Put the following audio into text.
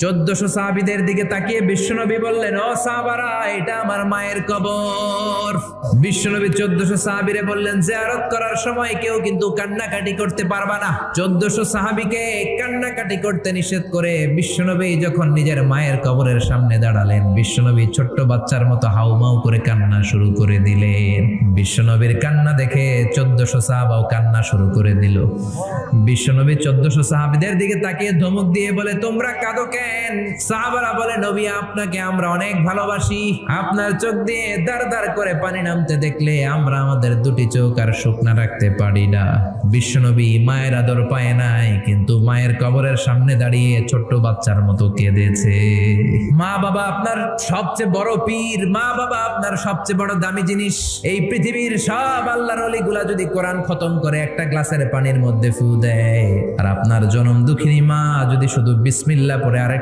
1400 সাহাবীদের দিকে তাকিয়ে বিশ্বনবী বললেন, ও সাহাবারা, এটা আমার মায়ের কবর। বিশ্বনবী 1400 সাহাবীরে বললেন, জিয়ারত করার সময় কেউ কিন্তু কান্নাকাটি করতে পারবা না। 1400 সাহাবীকে কান্নাকাটি করতে নিষেধ করে বিশ্বনবী যখন নিজের মায়ের কবরের সামনে দাঁড়ালেন, বিশ্বনবী ছোট্ট বাচ্চার মতো হাউমাউ করে কান্না শুরু করে দিলেন। বিশ্বনবীর কান্না দেখে 1400 সাহাবাও কান্না শুরু করে দিল। বিশ্বনবী 1400 সাহাবীদের দিকে তাকিয়ে ধমক দিয়ে বলে, তোমরা কাঁদো কেন? সাহাবারা বলে, নবী, আপনাকে আমরা অনেক ভালোবাসি। আপনার চোখ দিয়ে দার দার করে পানি নামতে দেখলে আমরা আমাদের দুটি চোখ আর শুকনা রাখতে পারি না। বিশ্বনবী মায়ের আদর পায় নাই, কিন্তু মায়ের কবরের সামনে দাঁড়িয়ে ছোট্ট বাচ্চার মতো কেঁদেছে। মা বাবা আপনার সবচেয়ে বড় পীর, মা বাবা আপনার সবচেয়ে বড় দামি জিনিস। এই পৃথিবীর সব আল্লাহর ওলিগুলা যদি কোরআন খতম করে একটা গ্লাসের পানির মধ্যে ফু দেয়, আর আপনার জনম দুঃখিনী মা যদি শুধু বিসমিল্লাহ পড়ে আরেক